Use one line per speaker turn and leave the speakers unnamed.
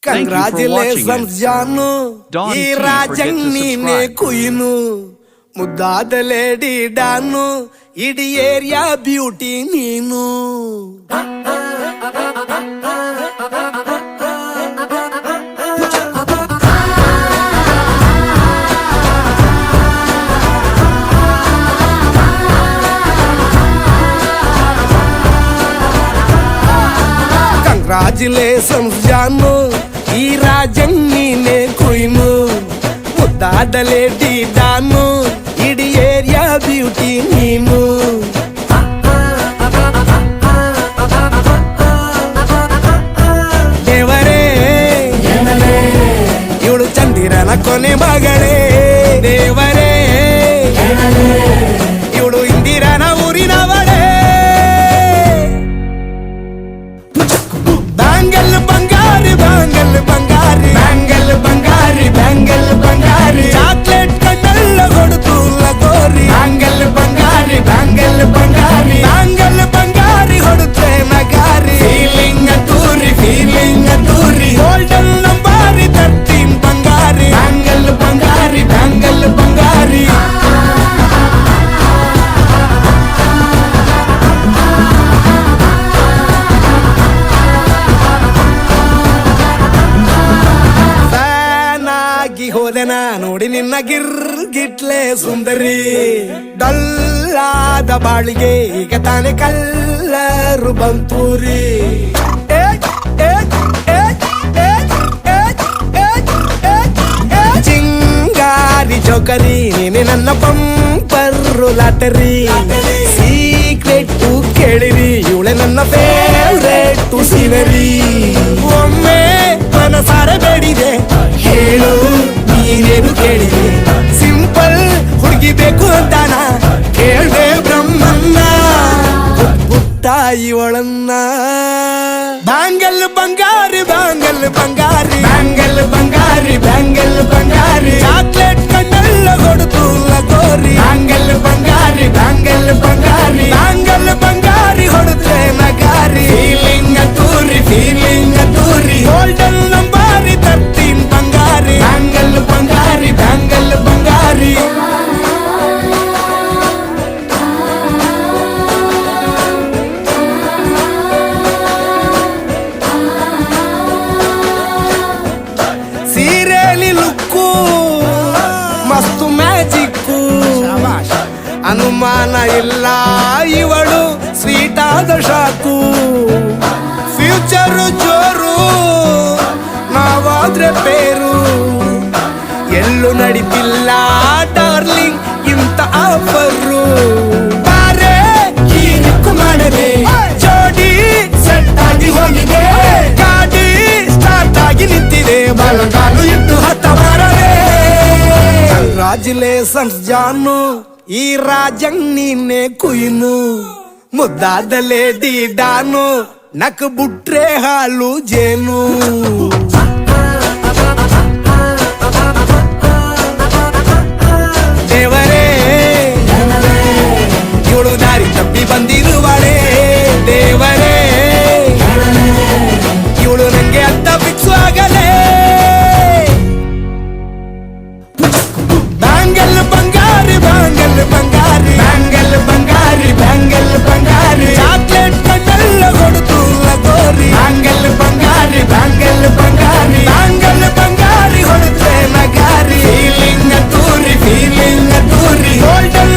Congratulations ಜಾನು, ಈ ರಾಜಂಗ್ ನೀನೆ ಕುಯ್ನು, ಮುದ್ದಾದ ಲೇಡಿ ಡಾನು, ಇಡೀ ಏರಿಯಾ ಬ್ಯೂಟಿ ನೀನು. ಕಂಗ್ರಾಚುಲೇಷನ್ಸ್ ಜಾನು, ಈ ರಾಜಂಗ್ ನೀನೆ ಕುಯ್ನು, ಮುದ್ದಾದ ಲೇಡಿ ಡಾನು, ಇಡೀ ಏರಿಯಾ ಬ್ಯೂಟಿ ನೀನು. ದೇವರೇ ಇವಳು ಚಂದಿರನ ಕೊನೆ ಮಗಳೇ, ದೇವರೇ ಇವಳು ಇಂದಿರನ ಊರಿನವಳೇ. ಬ್ಯಾಂಗಲ್ ಬಂಗಾರಿ ಬ್ಯಾಂಗಲ್ ಬಂಗಾರಿ ಬ್ಯಾಂಗಲ್ ಬಂಗಾರಿ ಬ್ಯಾಂಗಲ್ ಬಂಗಾರಿ, ಚಾಕ್ಲೇಟ್ ಕಣ್ಣೆಲ್ಲ ಕೊಡುತ್ತು ಲಗೋರಿ. ಬ್ಯಾಂಗಲ್ ಬಂಗಾರಿ ಬ್ಯಾಂಗಲ್ ಬಂಗಾರಿ ಬ್ಯಾಂಗಲ್ ಬಂಗಾರಿ ಹೊಡುತ್ತೆ ನಗಾರಿ. ಫೀಲಿಂಗ್ ತೂರಿ ಗೋಲ್ಡನ್ ನಂಬಾರಿ 13 ಬಂಗಾರಿ. ಬ್ಯಾಂಗಲ್ ಬಂಗಾರಿ ಬ್ಯಾಂಗಲ್ ಬಂಗಾರಿ. ಹೋದೆನ ನೋಡಿ ನಿನ್ನ ಗಿರ್ಗಿಟ್ಲೆ ಸುಂದರಿ, ಡಲ್ಲಾದ ಬಾಳಿಗೆ ಈಗ ತಾನೆ ಕಲ್ಲರು ಬಂತೂರಿ. ಚಿಂಗಾರಿ ಜೋಕರಿ ನೀನೆ ನನ್ನ ಬಂಪರು ಲಾಟರಿ. ಸೀಕ್ರೆಟ್ ಕೇಳಿರಿ ಇವಳೆ ನನ್ನ ಫೇವ್ರೇಟ್ ಸಿನರಿ. ಒಮ್ಮೆ ಮನಸಾರೆ ಬೇಡಿದೆ ಹೇಳು ನೀನೇನು ಕೇಳಿದೆ, ಸಿಂಪಲ್ ಹುಡುಗಿ ಬೇಕು ಅಂತಾನ ಕೇಳ್ದೆ ಬ್ರಹ್ಮನ್ನ ಪುಟ್ಟ ಇವಳನ್ನ. ಬ್ಯಾಂಗಲ್ ಬಂಗಾರಿ ಬ್ಯಾಂಗಲ್ ಬಂಗಾರಿ ಬ್ಯಾಂಗಲ್ ಬಂಗಾರಿ ಬ್ಯಾಂಗಲ್ ಬಂಗಾರಿ, ಚಾಕ್ಲೇಟ್ ಕಣ್ಣೆಲ್ಲ ಕೊಡುತ್ತು ಲಗೋರಿ. ಬ್ಯಾಂಗಲ್ ಬಂಗಾರಿ ಬ್ಯಾಂಗಲ್ ಬಂಗಾರಿ ಬ್ಯಾಂಗಲ್ ಬಂಗಾರಿ ಹೊಡುತ್ತೆ ನಗಾರಿ. ಫೀಲಿಂಗ್ ತೂರಿ ಗೋಲ್ಡನ್ ನಂಬಾರಿ 13 ಬಂಗಾರಿ. ಬ್ಯಾಂಗಲ್ ಬಂಗಾರಿ ಬ್ಯಾಂಗಲ್ ಬಂಗಾರಿ. ಸೀರೆಲಿ ಲುಕ್ಕು ಮಸ್ತು ಮ್ಯಾಜಿಕ್ಕು, ಅನುಮಾನ ಇಲ್ಲ ಇವಳು ಸ್ವೀಟ್ ಆದ ಶಾಕು. ಫ್ಯೂಚರು ಜೋರು ನಾವಾದ್ರೆ ಪೇರು, ಎಲ್ಲೂ ನಡೀತಿಲ್ಲ ಡಾರ್ಲಿಂಗ್ ಇಂತ ಆಫರು. ಬಾರೆ ಈ ನಿಕ್ಕು ಮಾಡದೆ ಜೋಡಿ ಸೆಟ್ ಆಗಿ ಹೋಗಿದೆ, ಗಾಡಿ ಸ್ಟಾರ್ಟ್ ಆಗಿ ನಿಂತಿದೆ, ಬಲಗಾಲು ಇಟ್ಟು ಹತ್ತ ಬಾರದೆ. ಕಂಗ್ರಾಚುಲೇಷನ್ಸ್ ಜಾನು, ಈ ರಾಜಂಗ್ ನೀನೆ ಕುಯ್ನು, ಮುದ್ದಾದ ಲೇಡಿ ಡಾನು, ನಕ್ ಬುಟ್ರೆ ಹಾಲು ಜೇನು. ದೇವರೇ ಇವಳು ದಾರಿ ತಪ್ಪಿ ಬಂದಿರುವಳೆ, ದೇವರೇ ಇವಳು ನಂಗೆ ಅಂತ ಫಿಕ್ಸ್ ಆಗಲೇ. ಬ್ಯಾಂಗಲ್ ಬಂಗಾರಿ ಬ್ಯಾಂಗಲ್ ಬಂಗಾರಿ ಬ್ಯಾಂಗಲ್ ಬಂಗಾರಿ ಬ್ಯಾಂಗಲ್ ಬಂಗಾರಿ, ಚಾಕ್ಲೇಟ್ ಕಣ್ಣೆಲ್ಲ ಕೊಡುತ್ತು ಲಗೋರಿ. ಬ್ಯಾಂಗಲ್ ಬಂಗಾರಿ ಬ್ಯಾಂಗಲ್ ಬಂಗಾರಿ ಬ್ಯಾಂಗಲ್ ಬಂಗಾರಿ ಹೊಡುತ್ತೆ ನಗಾರಿ. ಫೀಲಿಂಗ್ ತೂರಿ ಗೋಲ್ಡನ್